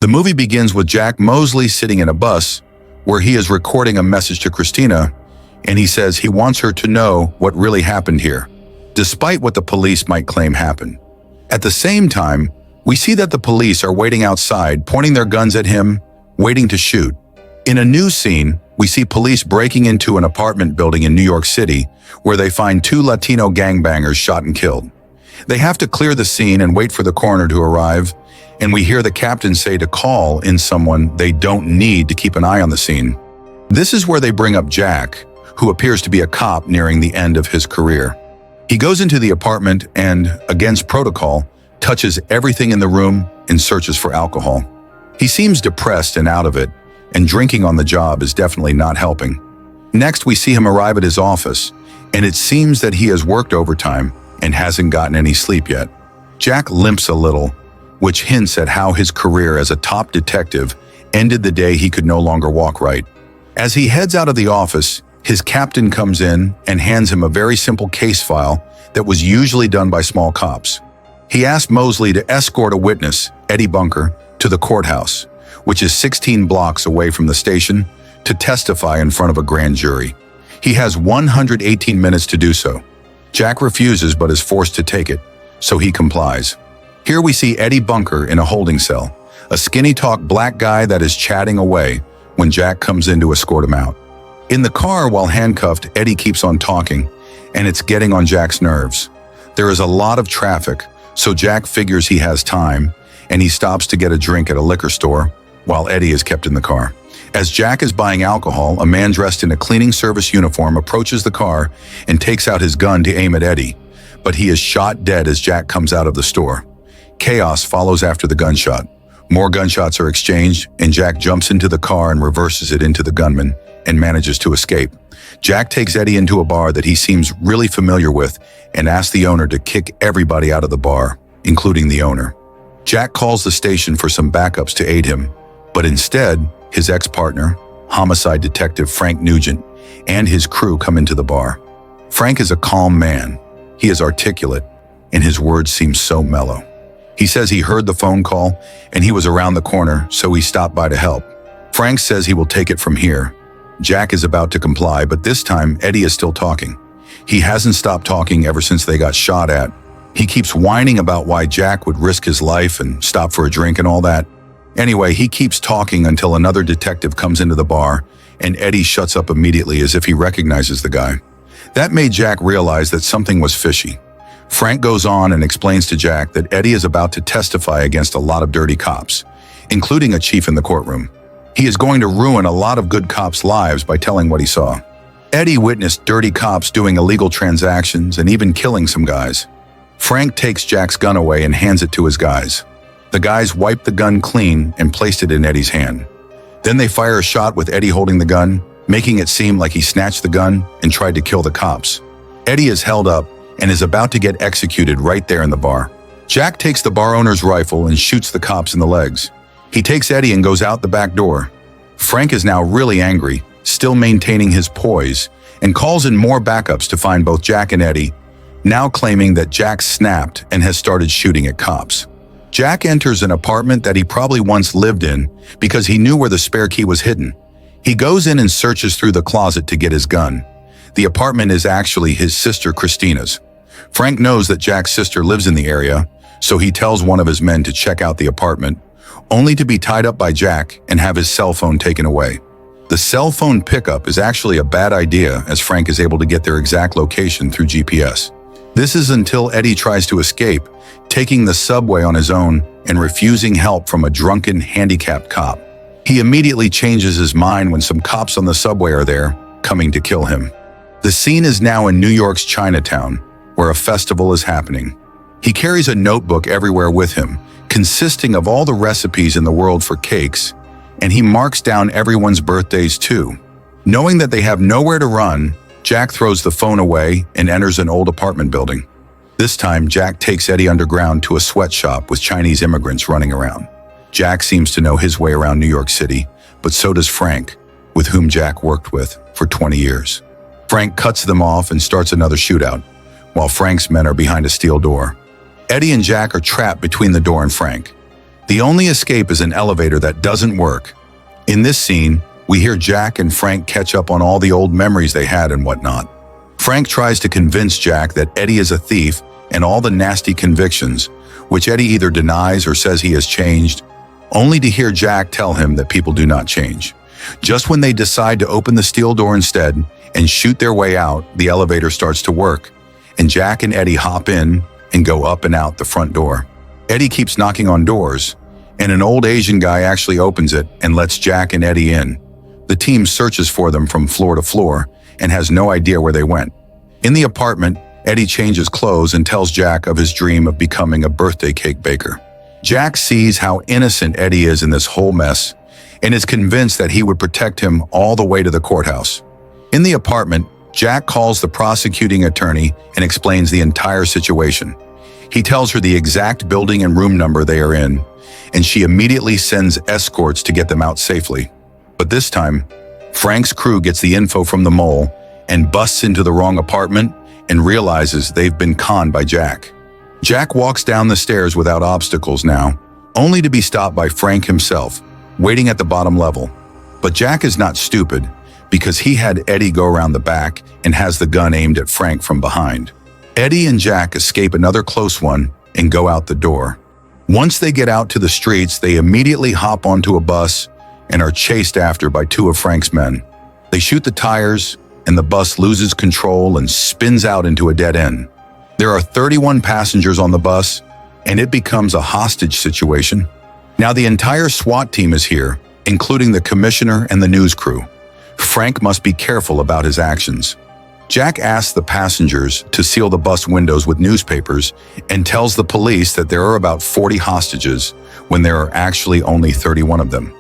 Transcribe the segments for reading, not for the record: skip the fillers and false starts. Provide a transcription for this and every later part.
The movie begins with Jack Mosley sitting in a bus where he is recording a message to Christina, and he says he wants her to know what really happened here, despite what the police might claim happened. At the same time, we see that the police are waiting outside, pointing their guns at him, waiting to shoot. In a new scene, we see police breaking into an apartment building in New York City where they find 2 Latino gangbangers shot and killed. They have to clear the scene and wait for the coroner to arrive, and we hear the captain say to call in someone they don't need to keep an eye on the scene. This is where they bring up Jack, who appears to be a cop nearing the end of his career. He goes into the apartment and, against protocol, touches everything in the room and searches for alcohol. He seems depressed and out of it, and drinking on the job is definitely not helping. Next, we see him arrive at his office, and it seems that he has worked overtime and hasn't gotten any sleep yet. Jack limps a little, which hints at how his career as a top detective ended the day he could no longer walk right. As he heads out of the office, his captain comes in and hands him a very simple case file that was usually done by small cops. He asked Mosley to escort a witness, Eddie Bunker, to the courthouse, which is 16 blocks away from the station, to testify in front of a grand jury. He has 118 minutes to do so. Jack refuses but is forced to take it, so he complies. Here we see Eddie Bunker in a holding cell, a skinny-talk black guy that is chatting away when Jack comes in to escort him out. In the car while handcuffed, Eddie keeps on talking, and it's getting on Jack's nerves. There is a lot of traffic, so Jack figures he has time, and he stops to get a drink at a liquor store while Eddie is kept in the car. As Jack is buying alcohol, a man dressed in a cleaning service uniform approaches the car and takes out his gun to aim at Eddie, but he is shot dead as Jack comes out of the store. Chaos follows after the gunshot. More gunshots are exchanged, and Jack jumps into the car and reverses it into the gunman and manages to escape. Jack takes Eddie into a bar that he seems really familiar with and asks the owner to kick everybody out of the bar, including the owner. Jack calls the station for some backups to aid him, but instead, his ex-partner, homicide detective Frank Nugent, and his crew come into the bar. Frank is a calm man. He is articulate, and his words seem so mellow. He says he heard the phone call, and he was around the corner, so he stopped by to help. Frank says he will take it from here. Jack is about to comply, but this time, Eddie is still talking. He hasn't stopped talking ever since they got shot at. He keeps whining about why Jack would risk his life and stop for a drink and all that. Anyway, he keeps talking until another detective comes into the bar, and Eddie shuts up immediately as if he recognizes the guy. That made Jack realize that something was fishy. Frank goes on and explains to Jack that Eddie is about to testify against a lot of dirty cops, including a chief in the courtroom. He is going to ruin a lot of good cops' lives by telling what he saw. Eddie witnessed dirty cops doing illegal transactions and even killing some guys. Frank takes Jack's gun away and hands it to his guys. The guys wiped the gun clean and placed it in Eddie's hand. Then they fire a shot with Eddie holding the gun, making it seem like he snatched the gun and tried to kill the cops. Eddie is held up and is about to get executed right there in the bar. Jack takes the bar owner's rifle and shoots the cops in the legs. He takes Eddie and goes out the back door. Frank is now really angry, still maintaining his poise, and calls in more backups to find both Jack and Eddie, now claiming that Jack snapped and has started shooting at cops. Jack enters an apartment that he probably once lived in because he knew where the spare key was hidden. He goes in and searches through the closet to get his gun. The apartment is actually his sister Christina's. Frank knows that Jack's sister lives in the area, so he tells one of his men to check out the apartment, only to be tied up by Jack and have his cell phone taken away. The cell phone pickup is actually a bad idea as Frank is able to get their exact location through GPS. This is until Eddie tries to escape, taking the subway on his own and refusing help from a drunken, handicapped cop. He immediately changes his mind when some cops on the subway are there, coming to kill him. The scene is now in New York's Chinatown, where a festival is happening. He carries a notebook everywhere with him, consisting of all the recipes in the world for cakes, and he marks down everyone's birthdays too. Knowing that they have nowhere to run, Jack throws the phone away and enters an old apartment building. This time, Jack takes Eddie underground to a sweatshop with Chinese immigrants running around. Jack seems to know his way around New York City, but so does Frank, with whom Jack worked with for 20 years. Frank cuts them off and starts another shootout, while Frank's men are behind a steel door. Eddie and Jack are trapped between the door and Frank. The only escape is an elevator that doesn't work. In this scene, we hear Jack and Frank catch up on all the old memories they had and whatnot. Frank tries to convince Jack that Eddie is a thief and all the nasty convictions, which Eddie either denies or says he has changed, only to hear Jack tell him that people do not change. Just when they decide to open the steel door instead and shoot their way out, the elevator starts to work, and Jack and Eddie hop in and go up and out the front door. Eddie keeps knocking on doors, and an old Asian guy actually opens it and lets Jack and Eddie in. The team searches for them from floor to floor and has no idea where they went. In the apartment, Eddie changes clothes and tells Jack of his dream of becoming a birthday cake baker. Jack sees how innocent Eddie is in this whole mess and is convinced that he would protect him all the way to the courthouse. In the apartment, Jack calls the prosecuting attorney and explains the entire situation. He tells her the exact building and room number they are in, and she immediately sends escorts to get them out safely. But this time, Frank's crew gets the info from the mole and busts into the wrong apartment and realizes they've been conned by Jack. Jack walks down the stairs without obstacles now, only to be stopped by Frank himself, waiting at the bottom level. But Jack is not stupid, because he had Eddie go around the back and has the gun aimed at Frank from behind. Eddie and Jack escape another close one and go out the door. Once they get out to the streets, they immediately hop onto a bus and are chased after by two of Frank's men. They shoot the tires, and the bus loses control and spins out into a dead end. There are 31 passengers on the bus, and it becomes a hostage situation. Now the entire SWAT team is here, including the commissioner and the news crew. Frank must be careful about his actions. Jack asks the passengers to seal the bus windows with newspapers and tells the police that there are about 40 hostages when there are actually only 31 of them.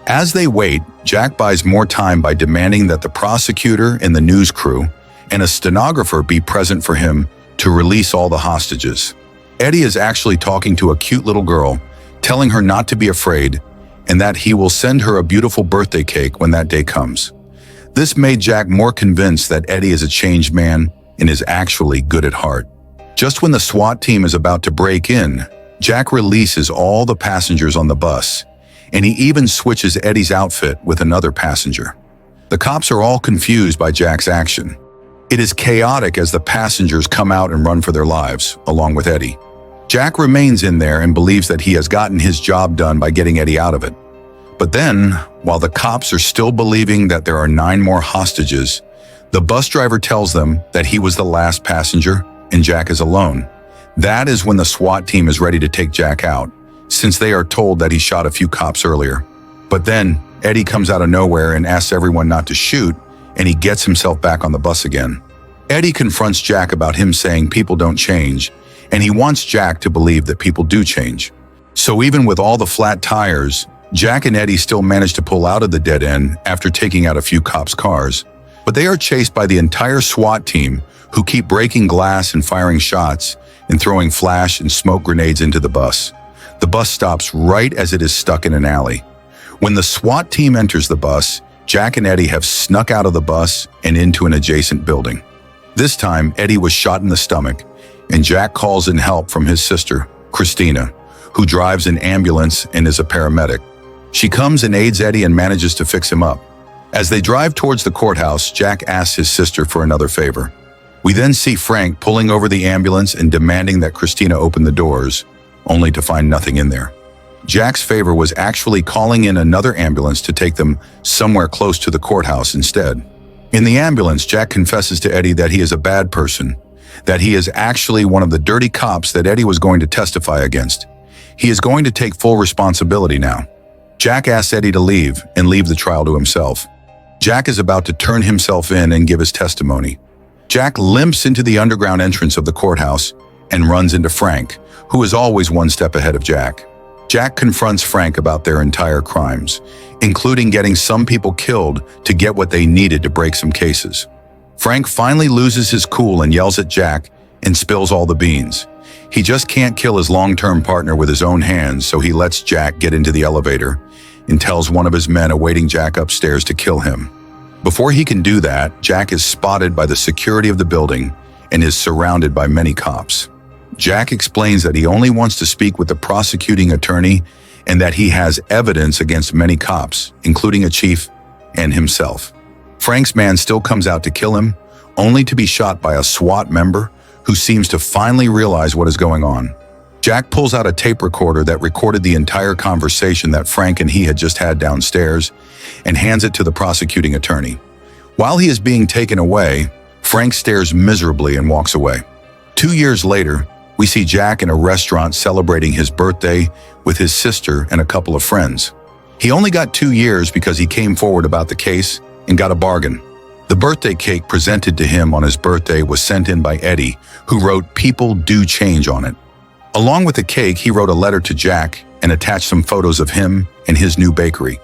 As they wait, Jack buys more time by demanding that the prosecutor and the news crew and a stenographer be present for him to release all the hostages. Eddie is actually talking to a cute little girl, telling her not to be afraid and that he will send her a beautiful birthday cake when that day comes. This made Jack more convinced that Eddie is a changed man and is actually good at heart. Just when the SWAT team is about to break in, Jack releases all the passengers on the bus, and he even switches Eddie's outfit with another passenger. The cops are all confused by Jack's action. It is chaotic as the passengers come out and run for their lives, along with Eddie. Jack remains in there and believes that he has gotten his job done by getting Eddie out of it. But then, while the cops are still believing that there are 9 more hostages, the bus driver tells them that he was the last passenger and Jack is alone. That is when the SWAT team is ready to take Jack out, since they are told that he shot a few cops earlier. But then, Eddie comes out of nowhere and asks everyone not to shoot, and he gets himself back on the bus again. Eddie confronts Jack about him saying people don't change, and he wants Jack to believe that people do change. So even with all the flat tires, Jack and Eddie still manage to pull out of the dead end after taking out a few cops' cars. But they are chased by the entire SWAT team, who keep breaking glass and firing shots and throwing flash and smoke grenades into the bus. The bus stops right as it is stuck in an alley. When the SWAT team enters the bus, Jack and Eddie have snuck out of the bus and into an adjacent building. This time, Eddie was shot in the stomach, and Jack calls in help from his sister, Christina, who drives an ambulance and is a paramedic. She comes and aids Eddie and manages to fix him up. As they drive towards the courthouse, Jack asks his sister for another favor. We then see Frank pulling over the ambulance and demanding that Christina open the doors, only to find nothing in there. Jack's favor was actually calling in another ambulance to take them somewhere close to the courthouse instead. In the ambulance, Jack confesses to Eddie that he is a bad person, that he is actually one of the dirty cops that Eddie was going to testify against. He is going to take full responsibility now. Jack asks Eddie to leave and leave the trial to himself. Jack is about to turn himself in and give his testimony. Jack limps into the underground entrance of the courthouse and runs into Frank, who is always one step ahead of Jack. Jack confronts Frank about their entire crimes, including getting some people killed to get what they needed to break some cases. Frank finally loses his cool and yells at Jack and spills all the beans. He just can't kill his long-term partner with his own hands, so he lets Jack get into the elevator and tells one of his men awaiting Jack upstairs to kill him. Before he can do that, Jack is spotted by the security of the building and is surrounded by many cops. Jack explains that he only wants to speak with the prosecuting attorney and that he has evidence against many cops, including a chief and himself. Frank's man still comes out to kill him, only to be shot by a SWAT member who seems to finally realize what is going on. Jack pulls out a tape recorder that recorded the entire conversation that Frank and he had just had downstairs and hands it to the prosecuting attorney. While he is being taken away, Frank stares miserably and walks away. 2 years later, we see Jack in a restaurant celebrating his birthday with his sister and a couple of friends. He only got 2 years because he came forward about the case and got a bargain. The birthday cake presented to him on his birthday was sent in by Eddie, who wrote "People do change" on it. Along with the cake, he wrote a letter to Jack and attached some photos of him and his new bakery.